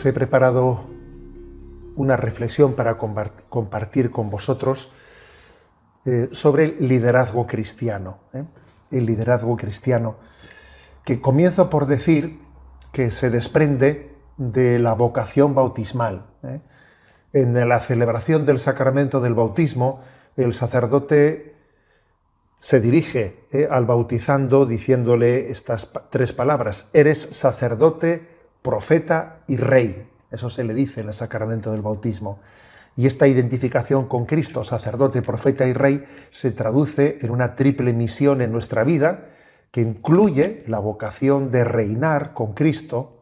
Pues he preparado una reflexión para compartir con vosotros sobre el liderazgo cristiano. El liderazgo cristiano, que comienzo por decir que se desprende de la vocación bautismal. En la celebración del sacramento del bautismo, el sacerdote se dirige al bautizando diciéndole estas tres palabras: eres sacerdote, profeta y rey. Eso se le dice en el sacramento del bautismo. Y esta identificación con Cristo, sacerdote, profeta y rey, se traduce en una triple misión en nuestra vida que incluye la vocación de reinar con Cristo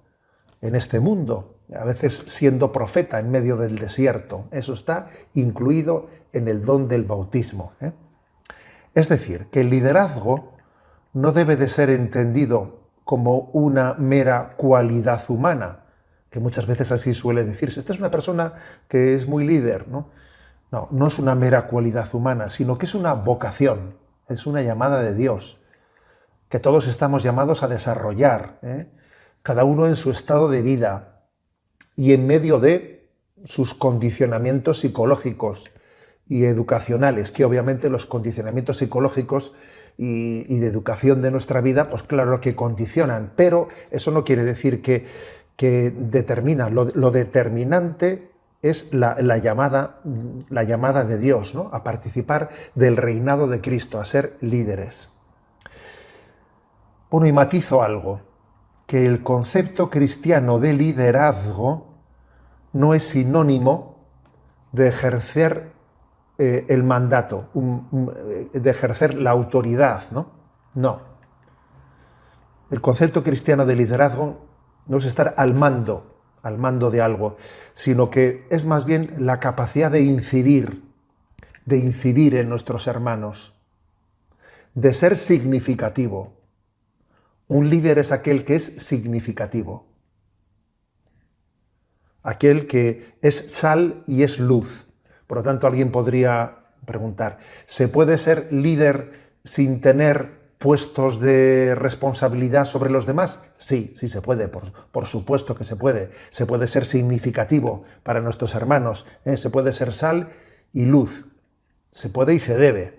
en este mundo, a veces siendo profeta en medio del desierto. Eso está incluido en el don del bautismo. Es decir, que el liderazgo no debe de ser entendido como una mera cualidad humana, que muchas veces así suele decirse. Esta es una persona que es muy líder, ¿no? No, no es una mera cualidad humana, sino que es una vocación, es una llamada de Dios, que todos estamos llamados a desarrollar, cada uno en su estado de vida y en medio de sus condicionamientos psicológicos y educacionales, que obviamente los condicionamientos psicológicos y de educación de nuestra vida, pues claro que condicionan, pero eso no quiere decir que determinan. Lo determinante es la llamada de Dios, ¿no?, a participar del reinado de Cristo, a ser líderes. Bueno, y matizo algo, que el concepto cristiano de liderazgo no es sinónimo de ejercer el mandato, de ejercer la autoridad, ¿no? No. El concepto cristiano de liderazgo no es estar al mando de algo, sino que es más bien la capacidad de incidir en nuestros hermanos, de ser significativo. Un líder es aquel que es significativo, aquel que es sal y es luz. Por lo tanto, alguien podría preguntar, ¿se puede ser líder sin tener puestos de responsabilidad sobre los demás? Sí, sí se puede, por supuesto que se puede. Se puede ser significativo para nuestros hermanos, se puede ser sal y luz, se puede y se debe.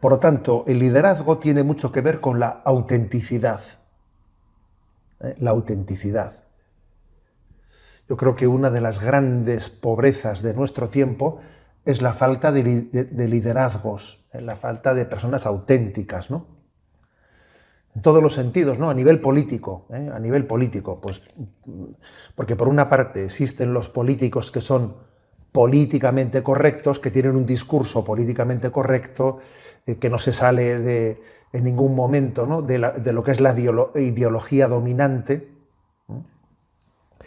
Por lo tanto, el liderazgo tiene mucho que ver con la autenticidad. La autenticidad. Yo creo que una de las grandes pobrezas de nuestro tiempo es la falta de liderazgos, la falta de personas auténticas, ¿no? En todos los sentidos, ¿no? A nivel político, pues, porque por una parte existen los políticos que son políticamente correctos, que tienen un discurso políticamente correcto, que no se sale en ningún momento, ¿no?, de lo que es la ideología dominante.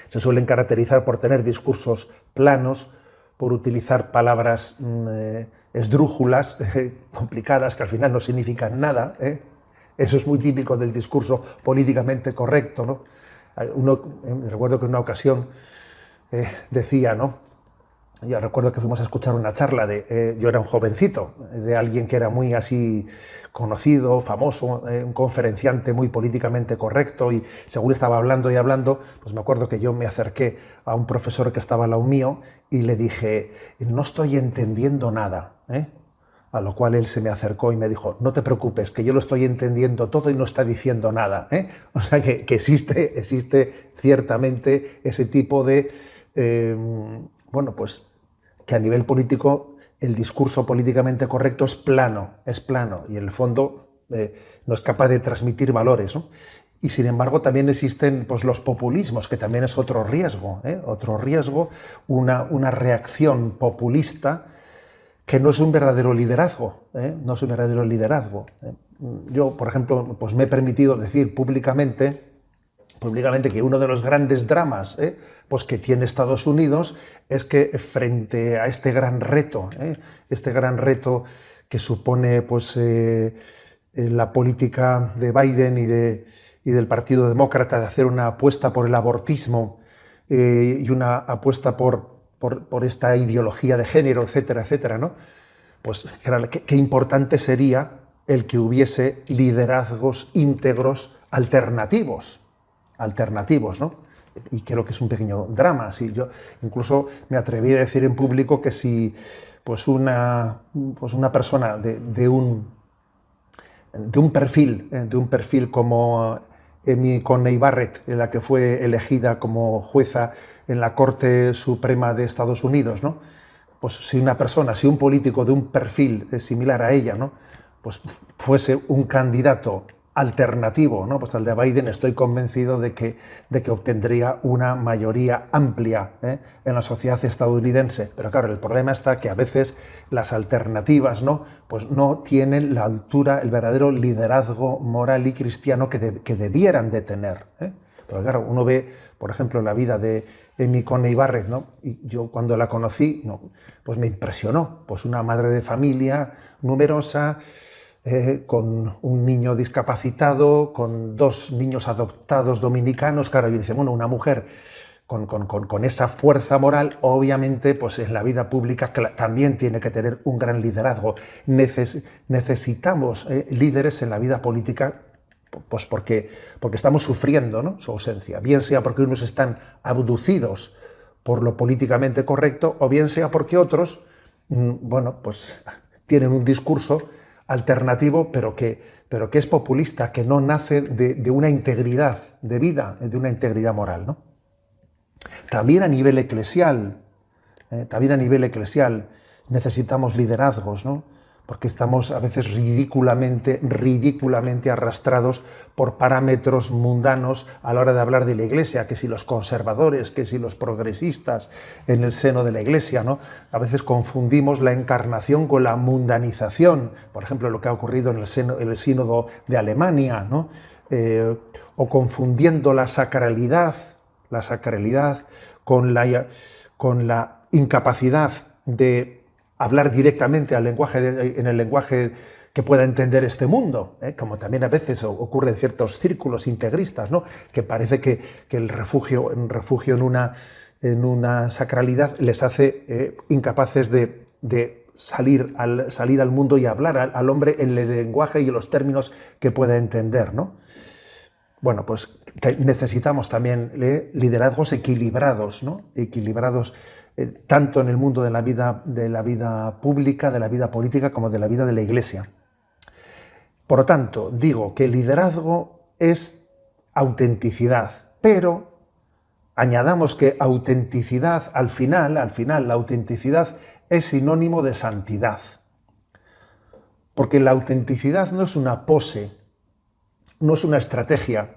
Se suelen caracterizar por tener discursos planos, por utilizar palabras esdrújulas, complicadas, que al final no significan nada. Eso es muy típico del discurso políticamente correcto, ¿no? Recuerdo que en una ocasión decía, ¿no? Yo recuerdo que fuimos a escuchar una charla yo era un jovencito, de alguien que era muy así conocido, famoso, un conferenciante muy políticamente correcto, y según estaba hablando y hablando, pues me acuerdo que yo me acerqué a un profesor que estaba al lado mío y le dije, no estoy entendiendo nada, A lo cual él se me acercó y me dijo, no te preocupes, que yo lo estoy entendiendo todo y no está diciendo nada. O sea que existe ciertamente ese tipo de, bueno, pues que a nivel político el discurso políticamente correcto es plano, y en el fondo no es capaz de transmitir valores, ¿no? Y sin embargo también existen, pues, los populismos, que también es otro riesgo, una reacción populista que no es un verdadero liderazgo, no es un verdadero liderazgo. Yo, por ejemplo, pues me he permitido decir públicamente que uno de los grandes dramas pues que tiene Estados Unidos es que frente a este gran reto que supone, pues, la política de Biden y del Partido Demócrata de hacer una apuesta por el abortismo y una apuesta por esta ideología de género, etcétera, etcétera, ¿no? Pues qué importante sería el que hubiese liderazgos íntegros alternativos, ¿no? y creo que es un pequeño drama. Si yo incluso me atreví a decir en público que si pues una persona de un perfil como Amy Coney Barrett, en la que fue elegida como jueza en la Corte Suprema de Estados Unidos, ¿no? Pues si una persona, si un político de un perfil similar a ella, ¿no? Pues fuese un candidato alternativo, ¿no? Pues al de Biden, estoy convencido de que obtendría una mayoría amplia en la sociedad estadounidense. Pero claro, el problema está que a veces las alternativas, ¿no? Pues no tienen la altura, el verdadero liderazgo moral y cristiano que debieran de tener. Pero claro, uno ve, por ejemplo, la vida de Amy Coney Barrett, ¿no? Y yo cuando la conocí, ¿no? Pues me impresionó. Pues una madre de familia numerosa, con un niño discapacitado, con 2 niños adoptados dominicanos. Claro, y dice, bueno, una mujer con esa fuerza moral, obviamente, pues en la vida pública también tiene que tener un gran liderazgo. Necesitamos líderes en la vida política, pues porque estamos sufriendo, ¿no?, su ausencia, bien sea porque unos están abducidos por lo políticamente correcto, o bien sea porque otros, bueno, pues tienen un discurso alternativo, pero que es populista, que no nace de una integridad de vida, de una integridad moral, ¿no? También a nivel eclesial, necesitamos liderazgos, ¿no? Porque estamos a veces ridículamente arrastrados por parámetros mundanos a la hora de hablar de la Iglesia, que si los conservadores, que si los progresistas en el seno de la Iglesia, ¿no? A veces confundimos la encarnación con la mundanización, por ejemplo, lo que ha ocurrido en el sínodo de Alemania, ¿no? O confundiendo la sacralidad con la incapacidad de hablar directamente en el lenguaje que pueda entender este mundo, como también a veces ocurre en ciertos círculos integristas, ¿no? Que parece que el refugio en una sacralidad les hace incapaces de salir al mundo y hablar al hombre en el lenguaje y en los términos que pueda entender, ¿no? Bueno, pues necesitamos también liderazgos equilibrados, ¿no? Equilibrados tanto en el mundo de la vida pública, de la vida política, como de la vida de la Iglesia. Por lo tanto, digo que el liderazgo es autenticidad, pero añadamos que autenticidad, al final, la autenticidad es sinónimo de santidad. Porque la autenticidad no es una pose, no es una estrategia.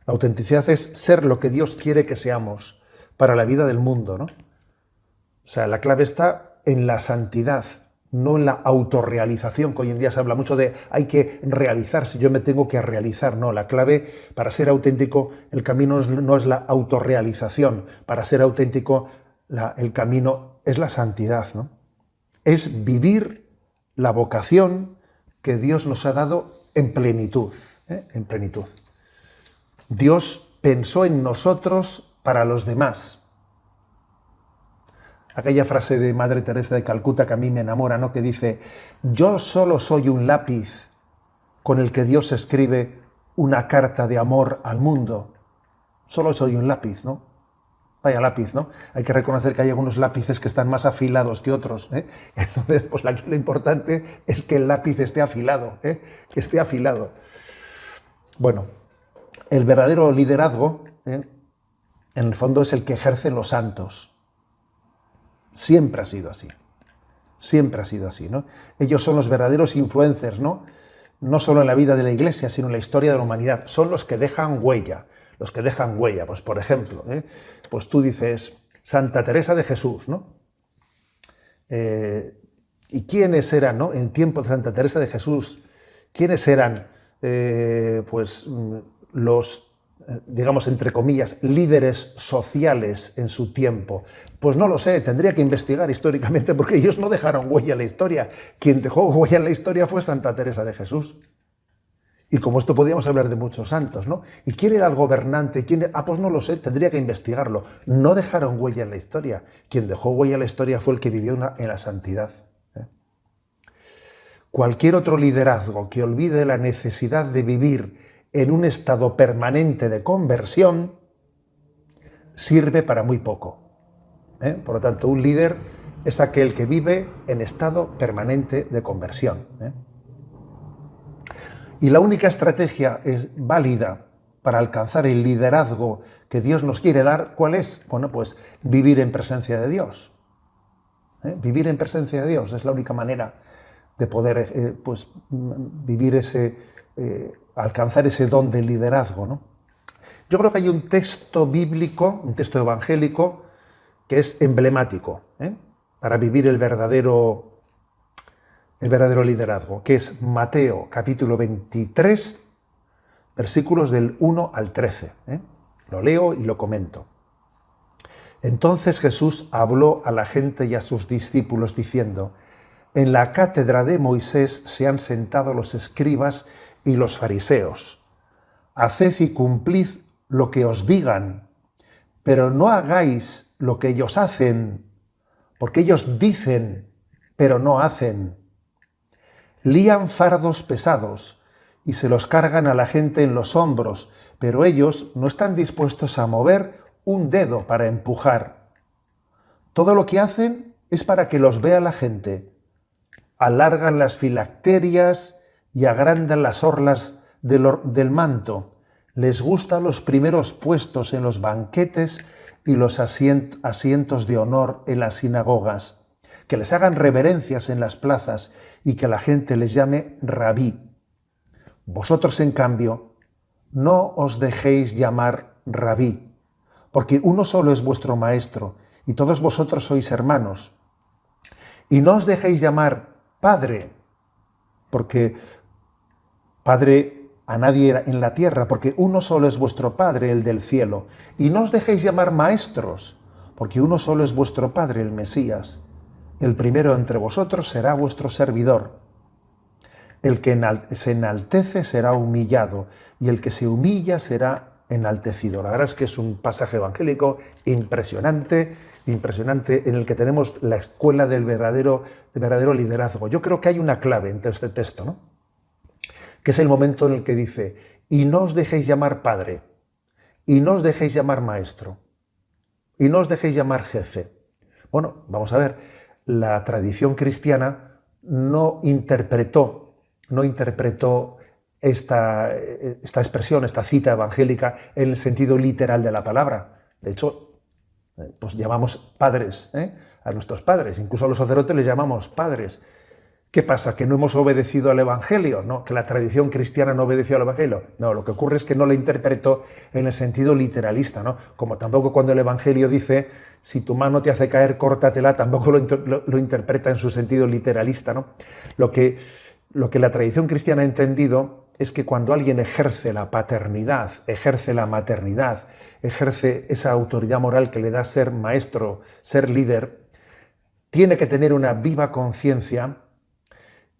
La autenticidad es ser lo que Dios quiere que seamos para la vida del mundo, ¿no? O sea, la clave está en la santidad, no en la autorrealización, que hoy en día se habla mucho de hay que realizarse, yo me tengo que realizar. No, la clave para ser auténtico, el camino no es la autorrealización. Para ser auténtico, el camino es la santidad, ¿no? Es vivir la vocación que Dios nos ha dado en plenitud, en plenitud. Dios pensó en nosotros para los demás. Aquella frase de Madre Teresa de Calcuta que a mí me enamora, ¿no? Que dice, yo solo soy un lápiz con el que Dios escribe una carta de amor al mundo. Solo soy un lápiz, ¿no? Vaya lápiz, ¿no? Hay que reconocer que hay algunos lápices que están más afilados que otros, ¿eh? Entonces, pues lo importante es que el lápiz esté afilado, que esté afilado. Bueno, el verdadero liderazgo, en el fondo, es el que ejercen los santos. Siempre ha sido así. Siempre ha sido así, ¿no? Ellos son los verdaderos influencers, ¿no? No solo en la vida de la Iglesia, sino en la historia de la humanidad. Son los que dejan huella. Los que dejan huella. Pues, por ejemplo, pues tú dices Santa Teresa de Jesús, ¿no? ¿Y quiénes eran, ¿no? En tiempo de Santa Teresa de Jesús, quiénes eran, pues, los, digamos, entre comillas, líderes sociales en su tiempo? Pues no lo sé, tendría que investigar históricamente, porque ellos no dejaron huella en la historia. Quien dejó huella en la historia fue Santa Teresa de Jesús. Y como esto podíamos hablar de muchos santos, ¿no? ¿Y quién era el gobernante? Pues no lo sé, tendría que investigarlo. No dejaron huella en la historia. Quien dejó huella en la historia fue el que vivió en la santidad. Cualquier otro liderazgo que olvide la necesidad de vivir en un estado permanente de conversión sirve para muy poco. Por lo tanto, un líder es aquel que vive en estado permanente de conversión. Y la única estrategia válida para alcanzar el liderazgo que Dios nos quiere dar, ¿cuál es? Bueno, pues vivir en presencia de Dios. Vivir en presencia de Dios es la única manera de poder vivir alcanzar ese don del liderazgo, ¿no? Yo creo que hay un texto bíblico, un texto evangélico, que es emblemático para vivir el verdadero liderazgo, que es Mateo capítulo 23, versículos del 1 al 13. Lo leo y lo comento. Entonces Jesús habló a la gente y a sus discípulos diciendo: en la cátedra de Moisés se han sentado los escribas y los fariseos. Haced y cumplid lo que os digan, pero no hagáis lo que ellos hacen, porque ellos dicen, pero no hacen. Lían fardos pesados y se los cargan a la gente en los hombros, pero ellos no están dispuestos a mover un dedo para empujar. Todo lo que hacen es para que los vea la gente. Alargan las filacterias y agrandan las orlas del manto. Les gustan los primeros puestos en los banquetes y los asientos de honor en las sinagogas. Que les hagan reverencias en las plazas y que la gente les llame rabí. Vosotros, en cambio, no os dejéis llamar rabí, porque uno solo es vuestro maestro y todos vosotros sois hermanos. Y no os dejéis llamar Padre, porque Padre a nadie en la tierra, porque uno solo es vuestro Padre, el del cielo. Y no os dejéis llamar maestros, porque uno solo es vuestro Padre, el Mesías. El primero entre vosotros será vuestro servidor. El que se enaltece será humillado, y el que se humilla será enaltecido. La verdad es que es un pasaje evangélico impresionante, en el que tenemos la escuela del verdadero liderazgo. Yo creo que hay una clave en este texto, ¿no? Que es el momento en el que dice: y no os dejéis llamar Padre, y no os dejéis llamar Maestro, y no os dejéis llamar Jefe. Bueno, vamos a ver, la tradición cristiana no interpretó esta expresión, esta cita evangélica en el sentido literal de la palabra. De hecho, pues llamamos padres a nuestros padres, incluso a los sacerdotes les llamamos padres. ¿Qué pasa? ¿Que no hemos obedecido al Evangelio? No, que la tradición cristiana no obedeció al Evangelio. No, lo que ocurre es que no lo interpretó en el sentido literalista, ¿no? Como tampoco cuando el Evangelio dice: si tu mano te hace caer, córtatela, tampoco lo interpreta en su sentido literalista, ¿no? Lo que la tradición cristiana ha entendido es que cuando alguien ejerce la paternidad, ejerce la maternidad, ejerce esa autoridad moral que le da ser maestro, ser líder, tiene que tener una viva conciencia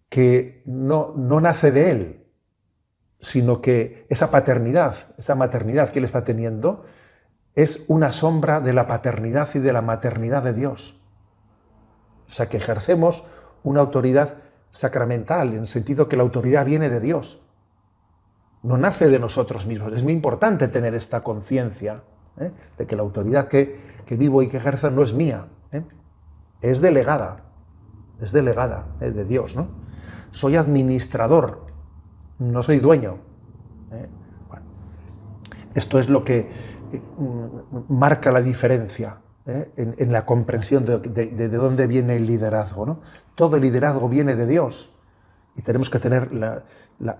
que no nace de él, sino que esa maternidad que él está teniendo es una sombra de la paternidad y de la maternidad de Dios. O sea, que ejercemos una autoridad sacramental, en el sentido que la autoridad viene de Dios. No nace de nosotros mismos. Es muy importante tener esta conciencia de que la autoridad que vivo y que ejerzo no es mía, es delegada de Dios, ¿no? Soy administrador, no soy dueño. Bueno, esto es lo que marca la diferencia en la comprensión de dónde viene el liderazgo, ¿no? Todo el liderazgo viene de Dios y tenemos que tener la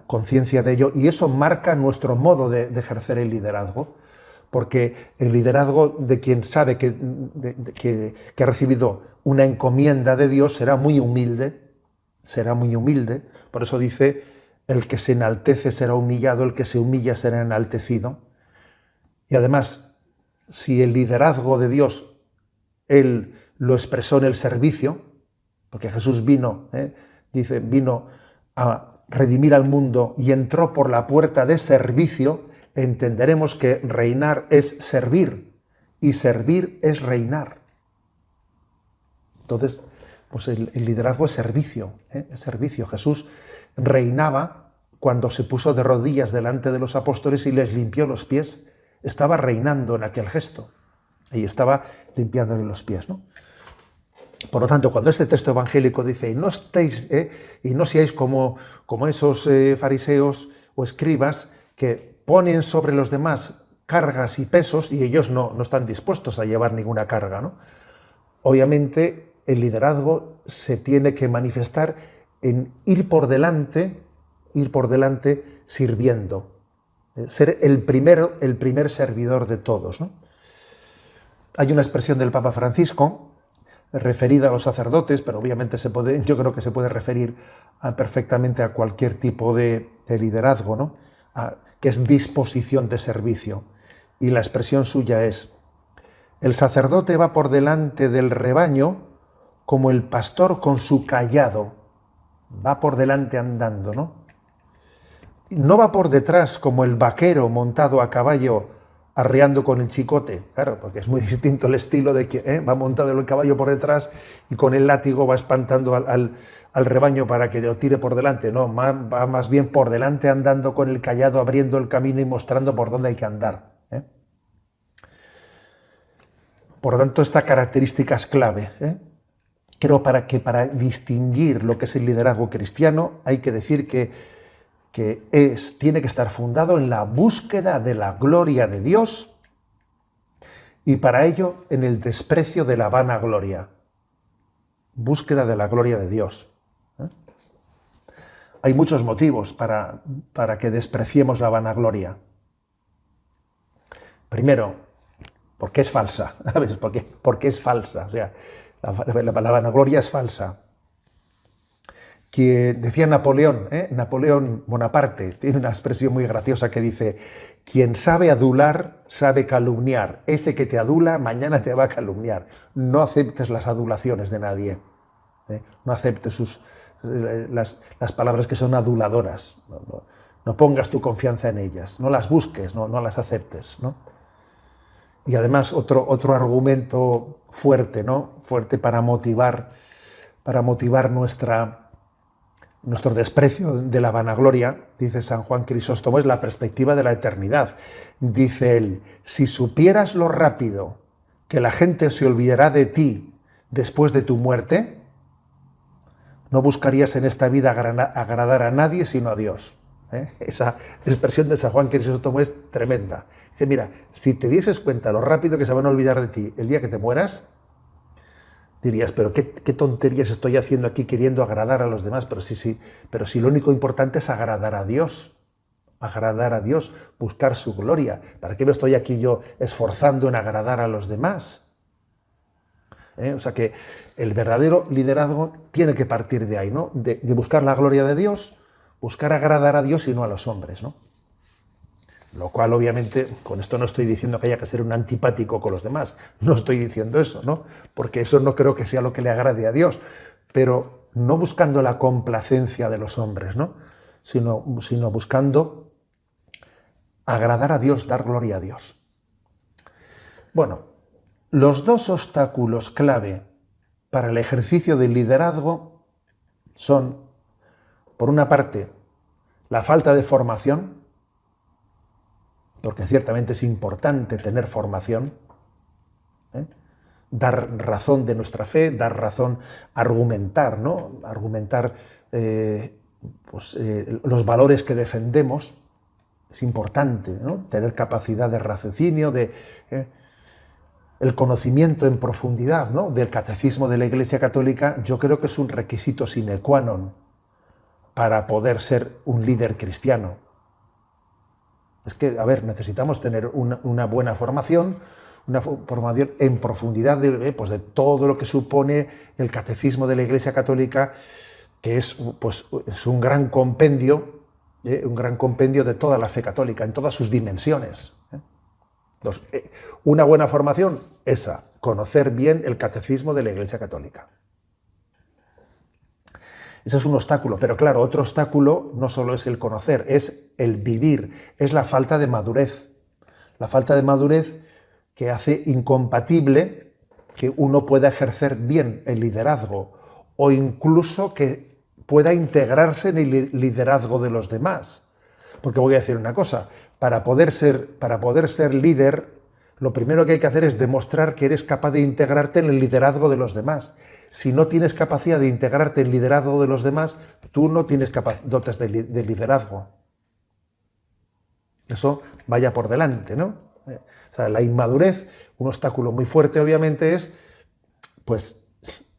conciencia de ello, y eso marca nuestro modo de ejercer el liderazgo, porque el liderazgo de quien sabe que ha recibido una encomienda de Dios será muy humilde. Por eso dice: el que se enaltece será humillado, el que se humilla será enaltecido. Y además, si el liderazgo de Dios Él lo expresó en el servicio, porque Jesús vino a redimir al mundo y entró por la puerta de servicio, entenderemos que reinar es servir y servir es reinar. Entonces, pues el liderazgo es servicio, es servicio. Jesús reinaba cuando se puso de rodillas delante de los apóstoles y les limpió los pies. Estaba reinando en aquel gesto. Ahí estaba limpiándole los pies, ¿no? Por lo tanto, cuando este texto evangélico dice, y no seáis como esos fariseos o escribas que ponen sobre los demás cargas y pesos y ellos no están dispuestos a llevar ninguna carga, ¿no? Obviamente, el liderazgo se tiene que manifestar en ir por delante sirviendo, ser el primer servidor de todos, ¿no? Hay una expresión del Papa Francisco referida a los sacerdotes, pero obviamente yo creo que se puede referir perfectamente a cualquier tipo de liderazgo, ¿no? Que es disposición de servicio. Y la expresión suya es: el sacerdote va por delante del rebaño como el pastor con su cayado. Va por delante andando, ¿no? No va por detrás como el vaquero montado a caballo arreando con el chicote. Claro, porque es muy distinto el estilo de que va montado el caballo por detrás y con el látigo va espantando al rebaño para que lo tire por delante. No, va más bien por delante andando con el cayado, abriendo el camino y mostrando por dónde hay que andar. Por lo tanto, esta característica es clave. Creo que para distinguir lo que es el liderazgo cristiano hay que decir que tiene que estar fundado en la búsqueda de la gloria de Dios y para ello en el desprecio de la vanagloria. Búsqueda de la gloria de Dios. Hay muchos motivos para que despreciemos la vanagloria. Primero, porque es falsa. ¿Sabes? Porque es falsa. O sea, la vanagloria es falsa. Que decía Napoleón Bonaparte, tiene una expresión muy graciosa que dice: quien sabe adular, sabe calumniar. Ese que te adula, mañana te va a calumniar. No aceptes las adulaciones de nadie. No aceptes las palabras que son aduladoras. No pongas tu confianza en ellas. No las busques, no las aceptes, ¿no? Y además otro argumento fuerte, ¿no? Fuerte para motivar nuestro desprecio de la vanagloria, dice San Juan Crisóstomo, es la perspectiva de la eternidad. Dice él: si supieras lo rápido que la gente se olvidará de ti después de tu muerte, no buscarías en esta vida agradar a nadie sino a Dios. Esa expresión de San Juan Crisóstomo es tremenda. Dice: mira, si te dieses cuenta lo rápido que se van a olvidar de ti el día que te mueras, dirías, pero qué tonterías estoy haciendo aquí queriendo agradar a los demás, pero si lo único importante es agradar a Dios, buscar su gloria. ¿Para qué me estoy aquí yo esforzando en agradar a los demás? O sea que el verdadero liderazgo tiene que partir de ahí, ¿no? De buscar la gloria de Dios, buscar agradar a Dios y no a los hombres, ¿no? Lo cual, obviamente, con esto no estoy diciendo que haya que ser un antipático con los demás. No estoy diciendo eso, ¿no? Porque eso no creo que sea lo que le agrade a Dios. Pero no buscando la complacencia de los hombres, ¿no? Sino buscando agradar a Dios, dar gloria a Dios. Bueno, los dos obstáculos clave para el ejercicio del liderazgo son, por una parte, la falta de formación, porque ciertamente es importante tener formación, dar razón de nuestra fe, dar razón, argumentar, ¿no? Argumentar los valores que defendemos. Es importante, ¿no? Tener capacidad de raciocinio, el conocimiento en profundidad, ¿no? Del catecismo de la Iglesia Católica. Yo creo que es un requisito sine qua non para poder ser un líder cristiano. Es que, necesitamos tener una buena formación, una formación en profundidad de todo lo que supone el catecismo de la Iglesia Católica, que es un gran compendio de toda la fe católica, en todas sus dimensiones. Entonces, una buena formación, esa, conocer bien el catecismo de la Iglesia Católica. Ese es un obstáculo, pero claro, otro obstáculo no solo es el conocer, es el vivir, es la falta de madurez. La falta de madurez que hace incompatible que uno pueda ejercer bien el liderazgo o incluso que pueda integrarse en el liderazgo de los demás. Porque voy a decir una cosa, para poder ser líder, lo primero que hay que hacer es demostrar que eres capaz de integrarte en el liderazgo de los demás. Si no tienes capacidad de integrarte en el liderazgo de los demás, tú no tienes dotes de liderazgo. Eso vaya por delante, ¿no? O sea, la inmadurez, un obstáculo muy fuerte obviamente es, pues,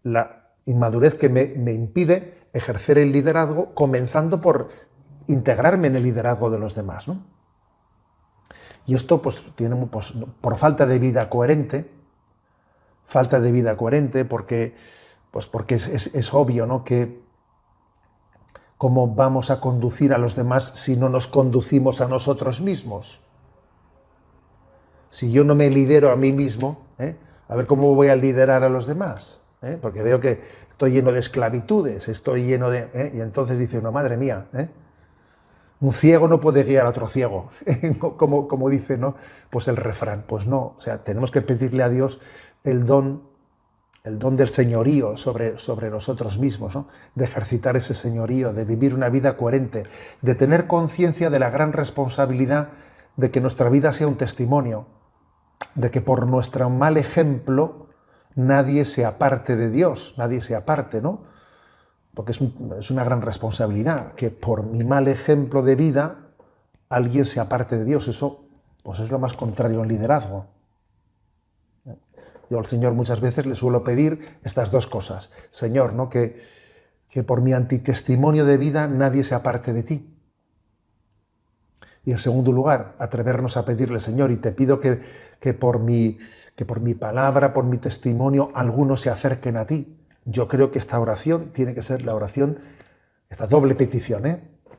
la inmadurez que me impide ejercer el liderazgo, comenzando por integrarme en el liderazgo de los demás, ¿no? Y esto, pues, tiene, pues, por falta de vida coherente, porque, pues, porque es obvio, ¿no?, que cómo vamos a conducir a los demás si no nos conducimos a nosotros mismos. Si yo no me lidero a mí mismo, a ver cómo voy a liderar a los demás, porque veo que estoy lleno de esclavitudes, estoy lleno de... y entonces dice uno, madre mía, un ciego no puede guiar a otro ciego, como dice, ¿no?, pues el refrán. Pues no, o sea, tenemos que pedirle a Dios el don del señorío sobre nosotros mismos, ¿no?, de ejercitar ese señorío, de vivir una vida coherente, de tener conciencia de la gran responsabilidad de que nuestra vida sea un testimonio, de que por nuestro mal ejemplo nadie se aparte de Dios, nadie se aparte, ¿no? Porque es una gran responsabilidad, que por mi mal ejemplo de vida alguien se aparte de Dios. Eso, pues, es lo más contrario al liderazgo. Yo al Señor muchas veces le suelo pedir estas dos cosas. Señor, ¿no?, que por mi antitestimonio de vida nadie se aparte de ti. Y en segundo lugar, atrevernos a pedirle, Señor, y te pido que por mi palabra, por mi testimonio, algunos se acerquen a ti. Yo creo que esta oración tiene que ser la oración, esta doble petición,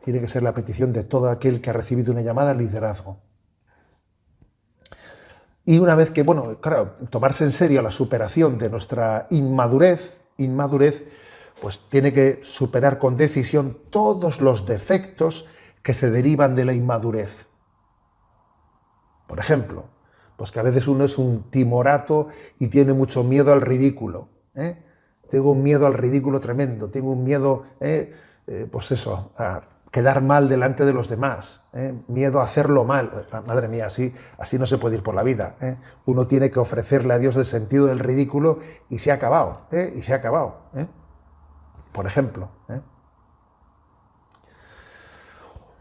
tiene que ser la petición de todo aquel que ha recibido una llamada al liderazgo. Y una vez que, bueno, claro, tomarse en serio la superación de nuestra inmadurez, pues tiene que superar con decisión todos los defectos que se derivan de la inmadurez. Por ejemplo, pues que a veces uno es un timorato y tiene mucho miedo al ridículo. Tengo un miedo al ridículo tremendo, tengo un miedo, pues eso, a quedar mal delante de los demás, miedo a hacerlo mal. Madre mía, así no se puede ir por la vida. Uno tiene que ofrecerle a Dios el sentido del ridículo y se ha acabado, Por ejemplo.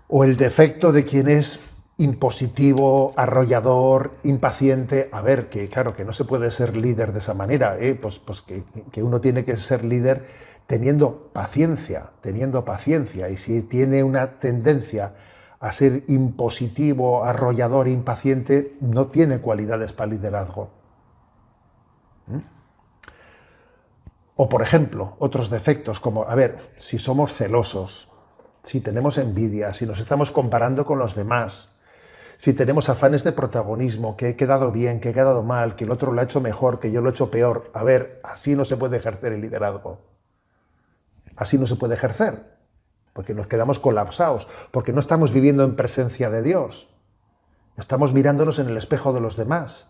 O el defecto de quien es impositivo, arrollador, impaciente. A ver, que claro, que no se puede ser líder de esa manera, pues que uno tiene que ser líder teniendo paciencia, y si tiene una tendencia a ser impositivo, arrollador, impaciente, no tiene cualidades para liderazgo. O, por ejemplo, otros defectos como, a ver, si somos celosos, si tenemos envidia, si nos estamos comparando con los demás, si tenemos afanes de protagonismo, que he quedado bien, que he quedado mal, que el otro lo ha hecho mejor, que yo lo he hecho peor. A ver, así no se puede ejercer el liderazgo. Así no se puede ejercer, porque nos quedamos colapsados, porque no estamos viviendo en presencia de Dios. Estamos mirándonos en el espejo de los demás.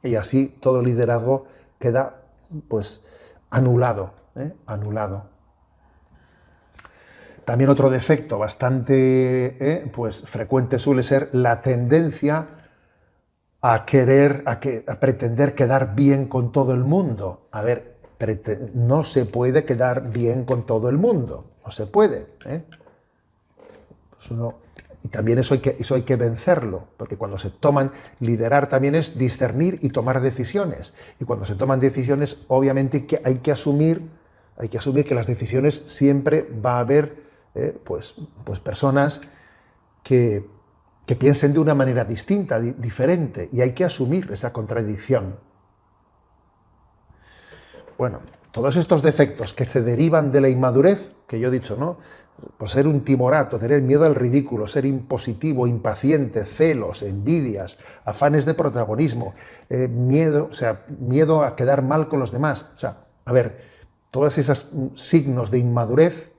Y así todo liderazgo queda, pues, anulado. También otro defecto bastante pues, frecuente suele ser la tendencia a pretender quedar bien con todo el mundo. A ver, no se puede quedar bien con todo el mundo, no se puede. Pues y también eso hay que vencerlo, porque cuando se toman, liderar también es discernir y tomar decisiones. Y cuando se toman decisiones, obviamente hay que asumir que las decisiones siempre va a haber pues personas que piensen de una manera distinta, diferente, y hay que asumir esa contradicción. Bueno, todos estos defectos que se derivan de la inmadurez, que yo he dicho, ¿no? Pues ser un timorato, tener miedo al ridículo, ser impositivo, impaciente, celos, envidias, afanes de protagonismo, miedo a quedar mal con los demás. O sea, a ver, todos esos signos de inmadurez,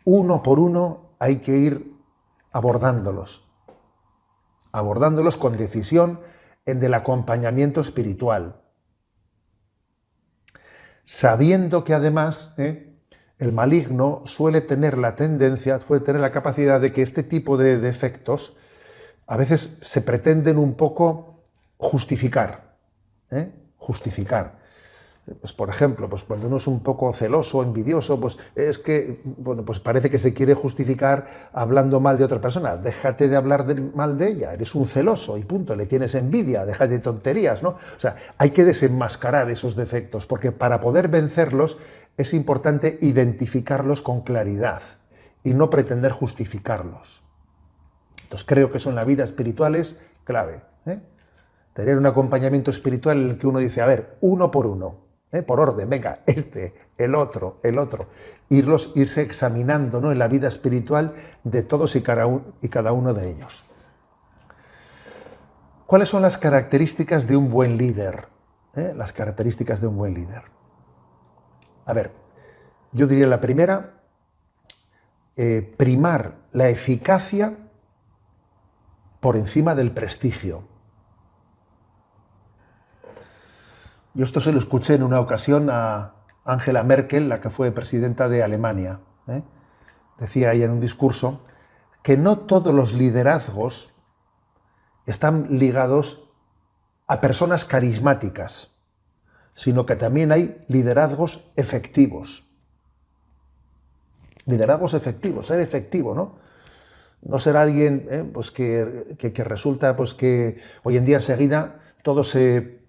uno por uno hay que ir abordándolos con decisión en el acompañamiento espiritual. Sabiendo que además el maligno suele tener la capacidad de que este tipo de defectos a veces se pretenden un poco justificar. Justificar. Pues, por ejemplo, pues cuando uno es un poco celoso, envidioso, pues es que, bueno, pues parece que se quiere justificar hablando mal de otra persona. Déjate de hablar mal de ella, eres un celoso y punto, le tienes envidia, déjate de tonterías, ¿no? O sea, hay que desenmascarar esos defectos, porque para poder vencerlos es importante identificarlos con claridad y no pretender justificarlos. Entonces creo que eso en la vida espiritual es clave, ¿eh? Tener un acompañamiento espiritual en el que uno dice, a ver, uno por uno, por orden, venga, el otro, irse examinando, ¿no?, en la vida espiritual de todos y cada uno de ellos. ¿Cuáles son las características de un buen líder? Las características de un buen líder. A ver, yo diría la primera, primar la eficacia por encima del prestigio. Yo esto se lo escuché en una ocasión a Angela Merkel, la que fue presidenta de Alemania. Decía ella en un discurso que no todos los liderazgos están ligados a personas carismáticas, sino que también hay liderazgos efectivos. Liderazgos efectivos, ser efectivo, ¿no? No ser alguien pues que resulta pues que hoy en día enseguida todo se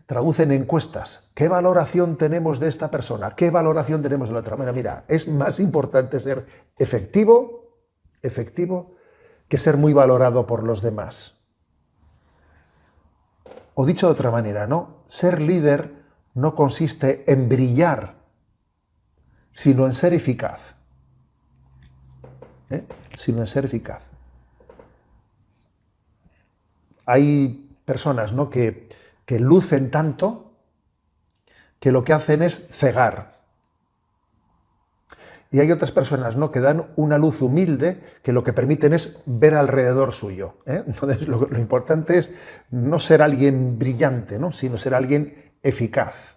traducen encuestas. ¿Qué valoración tenemos de esta persona? ¿Qué valoración tenemos de la otra? Bueno, mira, es más importante ser efectivo que ser muy valorado por los demás. O dicho de otra manera, ¿no? Ser líder no consiste en brillar, sino en ser eficaz. Sino en ser eficaz. Hay personas, ¿no?, que lucen tanto que lo que hacen es cegar. Y hay otras personas, ¿no?, que dan una luz humilde que lo que permiten es ver alrededor suyo. Entonces, lo importante es no ser alguien brillante, ¿no?, sino ser alguien eficaz.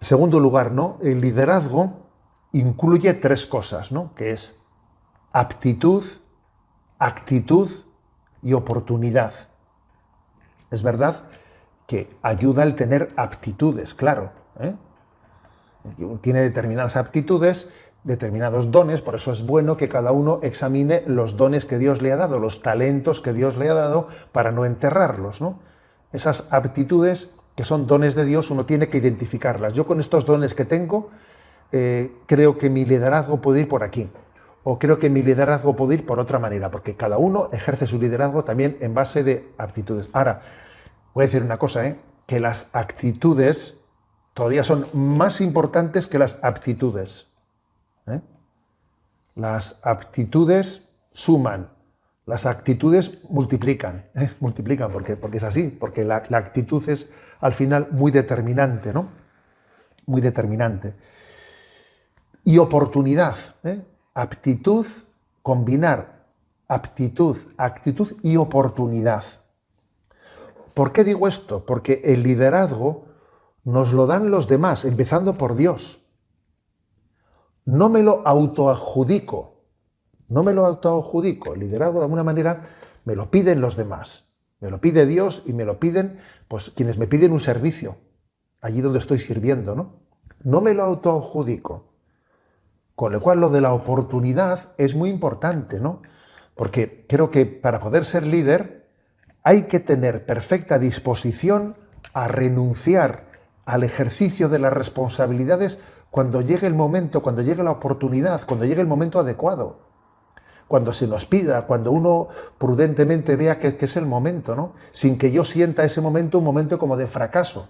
En segundo lugar, ¿no?, el liderazgo incluye tres cosas, ¿no?, que es aptitud, actitud y oportunidad. Es verdad que ayuda el tener aptitudes, claro. Tiene determinadas aptitudes, determinados dones, por eso es bueno que cada uno examine los dones que Dios le ha dado, los talentos que Dios le ha dado, para no enterrarlos, ¿no? Esas aptitudes que son dones de Dios, uno tiene que identificarlas. Yo con estos dones que tengo, creo que mi liderazgo puede ir por aquí, o creo que mi liderazgo puede ir por otra manera, porque cada uno ejerce su liderazgo también en base de aptitudes. Ahora, voy a decir una cosa, que las actitudes todavía son más importantes que las aptitudes. Las aptitudes suman, las actitudes multiplican, porque es así, porque la actitud es al final muy determinante, ¿no? Muy determinante. Y oportunidad, aptitud, combinar aptitud, actitud y oportunidad. ¿Por qué digo esto? Porque el liderazgo nos lo dan los demás, empezando por Dios. No me lo autoadjudico. El liderazgo, de alguna manera, me lo piden los demás. Me lo pide Dios y me lo piden pues quienes me piden un servicio, allí donde estoy sirviendo, ¿no? No me lo autoadjudico. Con lo cual, lo de la oportunidad es muy importante, ¿no? Porque creo que para poder ser líder hay que tener perfecta disposición a renunciar al ejercicio de las responsabilidades cuando llegue el momento, cuando llegue la oportunidad, cuando llegue el momento adecuado, cuando se nos pida, cuando uno prudentemente vea que es el momento, ¿no? Sin que yo sienta ese momento un momento como de fracaso.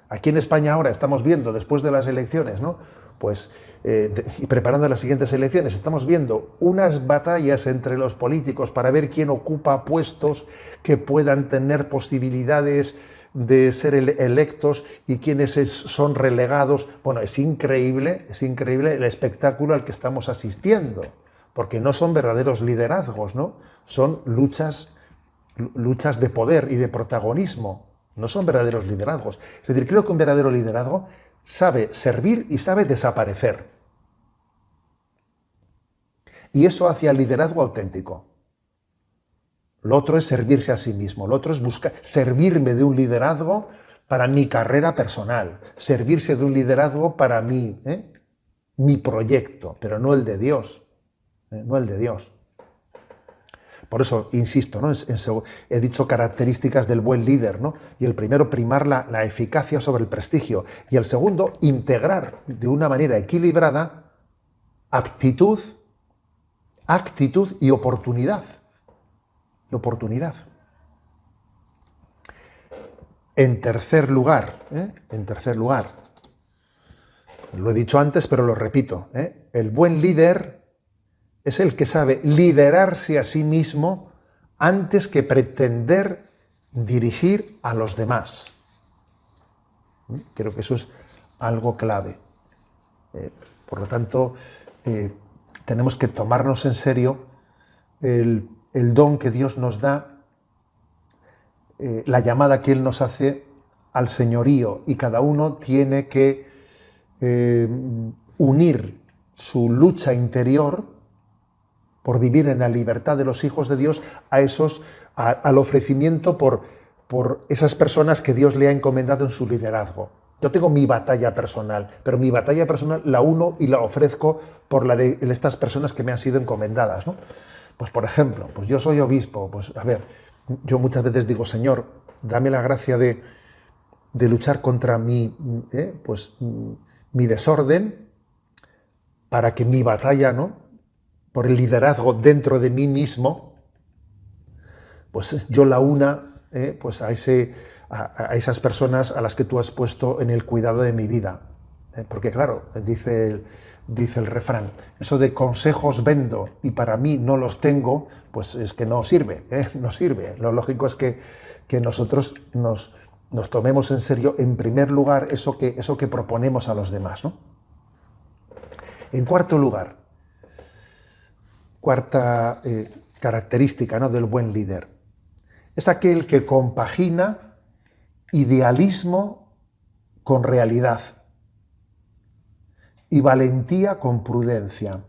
Aquí en España ahora estamos viendo, después de las elecciones, ¿no?, pues, y preparando las siguientes elecciones, estamos viendo unas batallas entre los políticos para ver quién ocupa puestos que puedan tener posibilidades de ser electos y quiénes son relegados. Bueno, es increíble el espectáculo al que estamos asistiendo, porque no son verdaderos liderazgos, ¿no? Son luchas de poder y de protagonismo. No son verdaderos liderazgos. Es decir, creo que un verdadero liderazgo sabe servir y sabe desaparecer. Y eso hace al liderazgo auténtico. Lo otro es servirse a sí mismo. Lo otro es servirme de un liderazgo para mi carrera personal, servirse de un liderazgo para mi proyecto, pero no el de Dios, no el de Dios. Por eso, insisto, ¿no? He dicho características del buen líder, ¿no? Y el primero, primar la eficacia sobre el prestigio. Y el segundo, integrar de una manera equilibrada actitud y oportunidad. En tercer lugar, lo he dicho antes, pero lo repito, el buen líder es el que sabe liderarse a sí mismo antes que pretender dirigir a los demás. Creo que eso es algo clave. Por lo tanto, tenemos que tomarnos en serio el don que Dios nos da, la llamada que Él nos hace al señorío, y cada uno tiene que unir su lucha interior por vivir en la libertad de los hijos de Dios al ofrecimiento por esas personas que Dios le ha encomendado en su liderazgo. Yo tengo mi batalla personal, pero mi batalla personal la uno y la ofrezco por la de estas personas que me han sido encomendadas, ¿no? Pues por ejemplo, pues yo soy obispo, pues a ver, yo muchas veces digo, Señor, dame la gracia de luchar contra mi desorden, para que mi batalla, ¿no?, por el liderazgo dentro de mí mismo, pues yo la una pues a esas personas a las que tú has puesto en el cuidado de mi vida. Porque claro, dice el refrán, eso de consejos vendo y para mí no los tengo, pues es que no sirve, no sirve. Lo lógico es que nosotros nos tomemos en serio, en primer lugar, eso que proponemos a los demás, ¿no? En cuarto lugar, cuarta característica, ¿no?, del buen líder, es aquel que compagina idealismo con realidad y valentía con prudencia.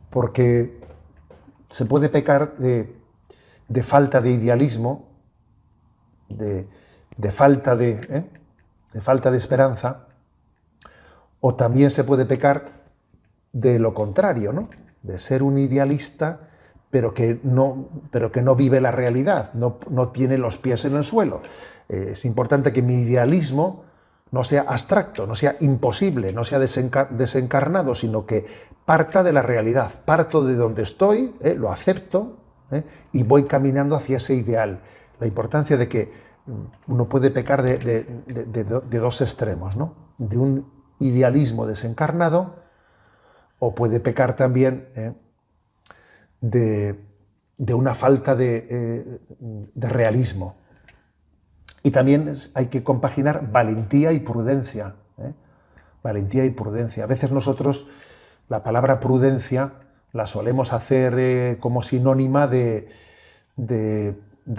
Porque se puede pecar de falta de idealismo, de falta de esperanza, o también se puede pecar de lo contrario, ¿no?, de ser un idealista pero que no vive la realidad, no tiene los pies en el suelo. Es importante que mi idealismo no sea abstracto, no sea imposible, no sea desencarnado, sino que parta de la realidad. Parto de donde estoy, lo acepto, y voy caminando hacia ese ideal. La importancia de que uno puede pecar de dos extremos, ¿no?, de un idealismo desencarnado, o puede pecar también de una falta de realismo. Y también hay que compaginar valentía y prudencia. Valentía y prudencia. A veces nosotros la palabra prudencia la solemos hacer como sinónima de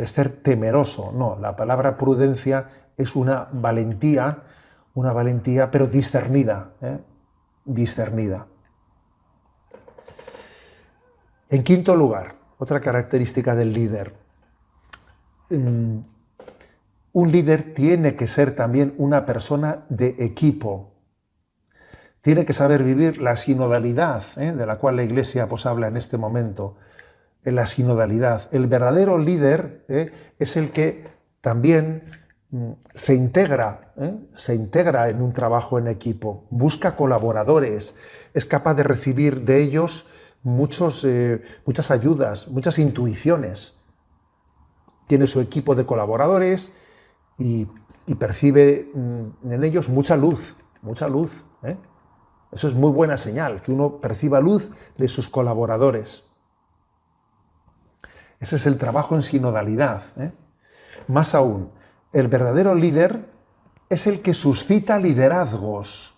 ser temeroso. No, la palabra prudencia es una valentía pero discernida. Discernida. En quinto lugar, otra característica del líder. Un líder tiene que ser también una persona de equipo. Tiene que saber vivir la sinodalidad, de la cual la Iglesia pues habla en este momento. En la sinodalidad. El verdadero líder es el que también se integra en un trabajo en equipo. Busca colaboradores. Es capaz de recibir de ellos muchas ayudas, muchas intuiciones. Tiene su equipo de colaboradores y percibe en ellos mucha luz. Eso es muy buena señal, que uno perciba luz de sus colaboradores. Ese es el trabajo en sinodalidad. Más aún, el verdadero líder es el que suscita liderazgos,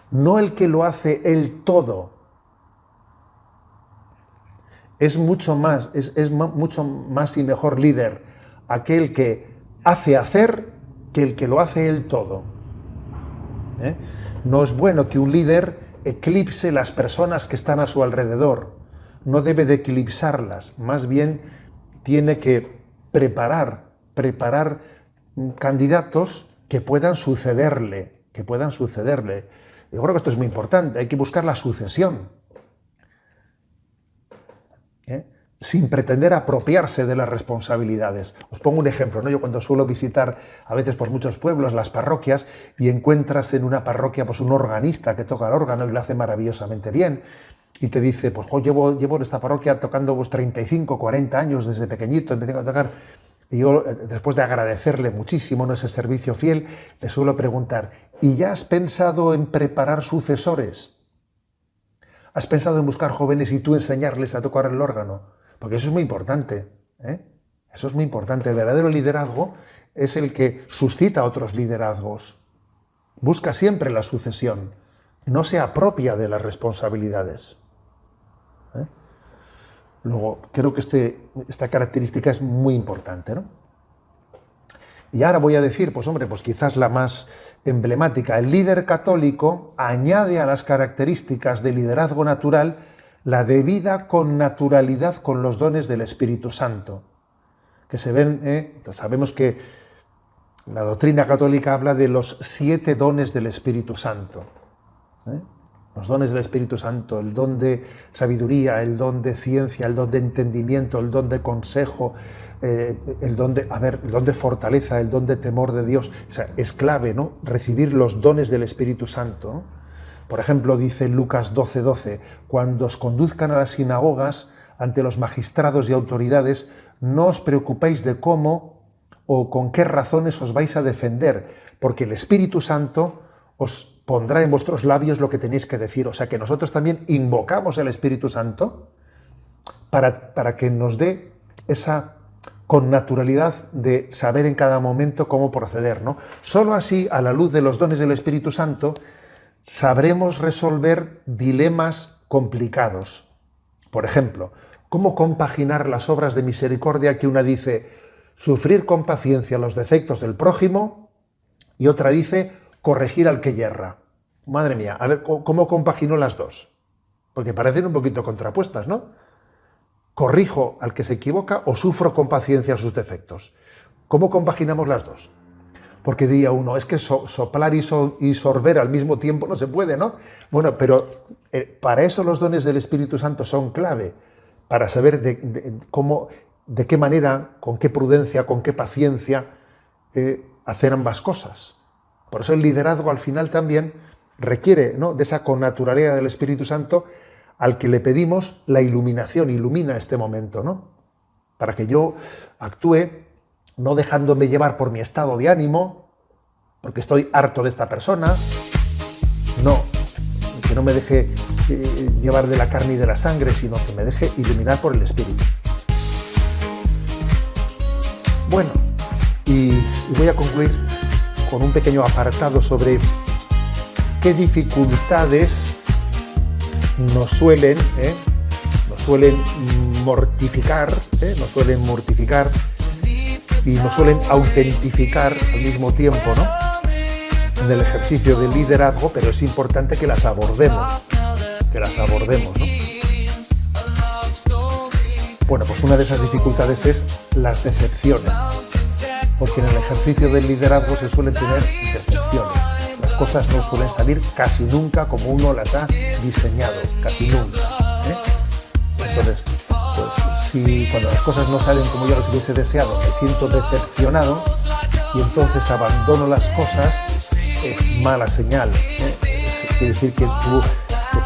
no el que lo hace él todo. Es mucho más y mejor líder aquel que hace hacer que el que lo hace él todo. No es bueno que un líder eclipse las personas que están a su alrededor. no debe de eclipsarlas, más bien tiene que preparar candidatos que puedan sucederle. Yo creo que esto es muy importante, hay que buscar la sucesión, sin pretender apropiarse de las responsabilidades. Os pongo un ejemplo, ¿no? Yo cuando suelo visitar a veces por muchos pueblos las parroquias y encuentras en una parroquia pues un organista que toca el órgano y lo hace maravillosamente bien y te dice, pues llevo en esta parroquia tocando 35, 40 años desde pequeñito, empecé a tocar. Y yo, después de agradecerle muchísimo, ¿no?, ese servicio fiel, le suelo preguntar, ¿y ya has pensado en preparar sucesores? ¿Has pensado en buscar jóvenes y tú enseñarles a tocar el órgano? Porque eso es muy importante, ¿eh? Eso es muy importante. El verdadero liderazgo es el que suscita otros liderazgos. Busca siempre la sucesión. No se apropia de las responsabilidades. Luego, creo que esta característica es muy importante, ¿no? Y ahora voy a decir, pues quizás la más emblemática. El líder católico añade a las características de liderazgo natural la debida connaturalidad con los dones del Espíritu Santo, que se ven, sabemos que la doctrina católica habla de los 7 dones del Espíritu Santo, Los dones del Espíritu Santo, el don de sabiduría, el don de ciencia, el don de entendimiento, el don de consejo, el don de fortaleza, el don de temor de Dios. O sea, es clave, ¿no?, recibir los dones del Espíritu Santo, ¿no? Por ejemplo, dice Lucas 12:12, cuando os conduzcan a las sinagogas ante los magistrados y autoridades, no os preocupéis de cómo o con qué razones os vais a defender, porque el Espíritu Santo os pondrá en vuestros labios lo que tenéis que decir. O sea que nosotros también invocamos el Espíritu Santo para que nos dé esa connaturalidad de saber en cada momento cómo proceder, ¿no? Solo así, a la luz de los dones del Espíritu Santo, sabremos resolver dilemas complicados. Por ejemplo, ¿cómo compaginar las obras de misericordia que una dice sufrir con paciencia los defectos del prójimo y otra dice corregir al que yerra? Madre mía, a ver, ¿cómo compagino las dos? Porque parecen un poquito contrapuestas, ¿no? ¿Corrijo al que se equivoca o sufro con paciencia sus defectos? ¿Cómo compaginamos las dos? Porque diría uno, es que soplar y sorber al mismo tiempo no se puede, ¿no? Bueno, pero para eso los dones del Espíritu Santo son clave, para saber de qué manera, con qué prudencia, con qué paciencia hacer ambas cosas. Por eso el liderazgo al final también requiere, ¿no?, de esa connaturalidad del Espíritu Santo al que le pedimos la iluminación, ilumina este momento, ¿no?, para que yo actúe no dejándome llevar por mi estado de ánimo, porque estoy harto de esta persona, no, que no me deje llevar de la carne y de la sangre, sino que me deje iluminar por el Espíritu. Bueno, y voy a concluir con un pequeño apartado sobre qué dificultades nos suelen mortificar y nos suelen autentificar al mismo tiempo, ¿no?, en el ejercicio del liderazgo, pero es importante que las abordemos, ¿no? Bueno, pues una de esas dificultades es las decepciones, porque en el ejercicio del liderazgo se suelen tener decepciones. Las cosas no suelen salir casi nunca como uno las ha diseñado, casi nunca, Entonces, pues si cuando las cosas no salen como yo las hubiese deseado, me siento decepcionado y entonces abandono las cosas, es mala señal, Quiere decir que tú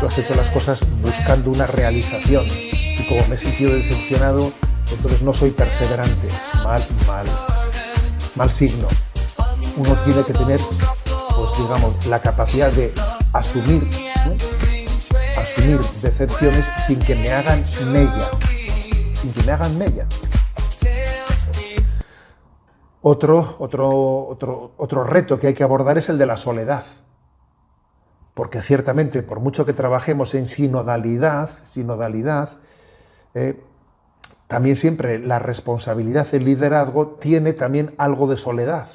has hecho las cosas buscando una realización y como me he sentido decepcionado, entonces no soy perseverante. Mal signo. Uno tiene que tener, pues digamos, la capacidad de asumir decepciones sin que me hagan mella. Otro reto que hay que abordar es el de la soledad. Porque ciertamente, por mucho que trabajemos en sinodalidad, también siempre la responsabilidad del liderazgo tiene también algo de soledad.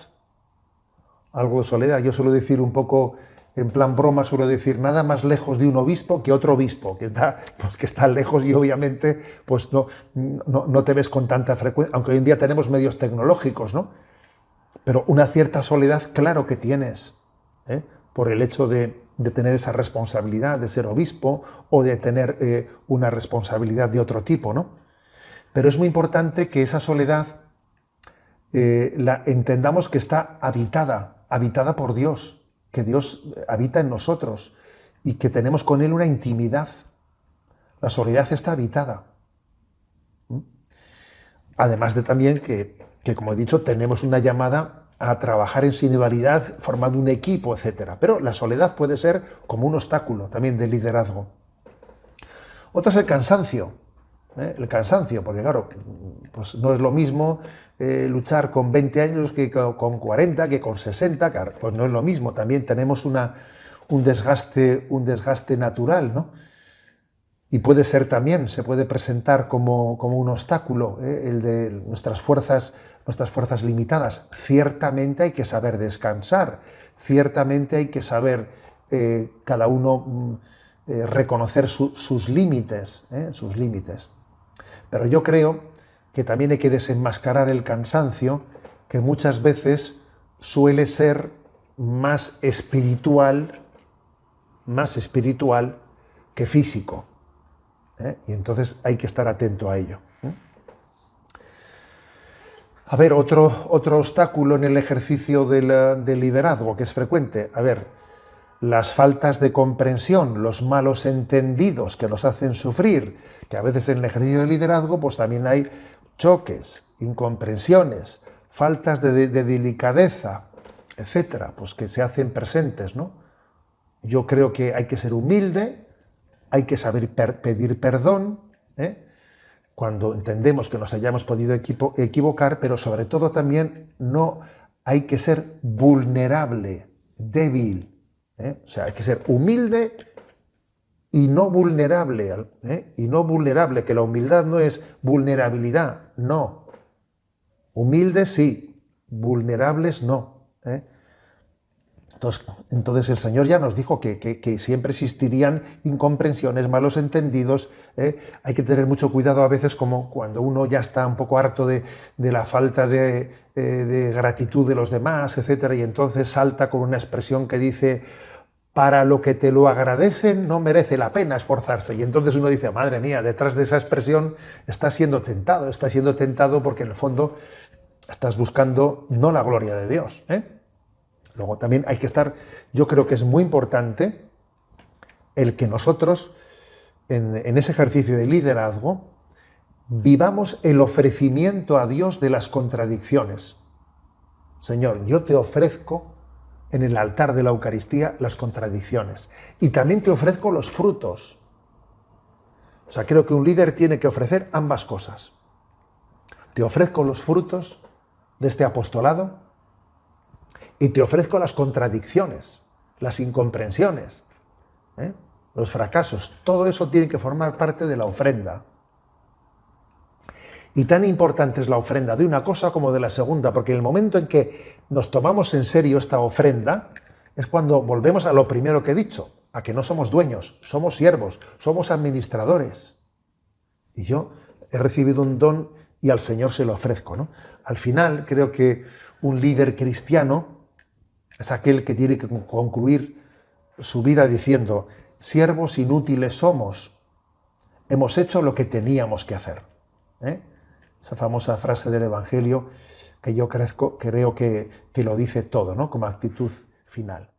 Yo suelo decir un poco en plan broma suelo decir, nada más lejos de un obispo que otro obispo, que está lejos y obviamente pues no te ves con tanta frecuencia, aunque hoy en día tenemos medios tecnológicos, ¿no? Pero una cierta soledad, claro que tienes, ¿eh? Por el hecho de tener esa responsabilidad de ser obispo o de tener una responsabilidad de otro tipo, ¿no? Pero es muy importante que esa soledad la entendamos que está habitada por Dios, que Dios habita en nosotros y que tenemos con Él una intimidad. La soledad está habitada. Además de también que, como he dicho, tenemos una llamada a trabajar en sinodalidad, formando un equipo, etc. Pero la soledad puede ser como un obstáculo también del liderazgo. Otro es el cansancio. El cansancio, porque claro, pues no es lo mismo luchar con 20 años que con 40, que con 60, claro, pues no es lo mismo. También tenemos un desgaste natural, ¿no? Y puede ser también, se puede presentar como un obstáculo, el de nuestras fuerzas limitadas. Ciertamente hay que saber descansar, ciertamente hay que saber cada uno reconocer sus límites, sus límites. Pero yo creo que también hay que desenmascarar el cansancio, que muchas veces suele ser más espiritual que físico. Y entonces hay que estar atento a ello. A ver, otro obstáculo en el ejercicio del liderazgo que es frecuente. A ver, las faltas de comprensión, los malos entendidos que nos hacen sufrir, que a veces en el ejercicio del liderazgo pues también hay choques, incomprensiones, faltas de delicadeza, etcétera, pues que se hacen presentes, ¿no? Yo creo que hay que ser humilde, hay que saber pedir perdón, cuando entendemos que nos hayamos podido equivocar, pero sobre todo también no hay que ser vulnerable, débil. O sea, hay que ser humilde y no vulnerable. Y no vulnerable, que la humildad no es vulnerabilidad, no. Humildes sí, vulnerables no. Entonces el Señor ya nos dijo que siempre existirían incomprensiones, malos entendidos. Hay que tener mucho cuidado a veces, como cuando uno ya está un poco harto de la falta de gratitud de los demás, etcétera, y entonces salta con una expresión que dice: para lo que te lo agradecen no merece la pena esforzarse. Y entonces uno dice: madre mía, detrás de esa expresión está siendo tentado porque en el fondo estás buscando no la gloria de Dios. Luego también hay que estar, yo creo que es muy importante el que nosotros en ese ejercicio de liderazgo vivamos el ofrecimiento a Dios de las contradicciones. Señor, yo te ofrezco en el altar de la Eucaristía las contradicciones y también te ofrezco los frutos. O sea, creo que un líder tiene que ofrecer ambas cosas. Te ofrezco los frutos de este apostolado y te ofrezco las contradicciones, las incomprensiones, los fracasos. Todo eso tiene que formar parte de la ofrenda. Y tan importante es la ofrenda de una cosa como de la segunda, porque en el momento en que nos tomamos en serio esta ofrenda, es cuando volvemos a lo primero que he dicho, a que no somos dueños, somos siervos, somos administradores. Y yo he recibido un don y al Señor se lo ofrezco, ¿no? Al final, creo que un líder cristiano es aquel que tiene que concluir su vida diciendo: siervos inútiles somos, hemos hecho lo que teníamos que hacer. Esa famosa frase del Evangelio que yo creo que lo dice todo, ¿no? Como actitud final.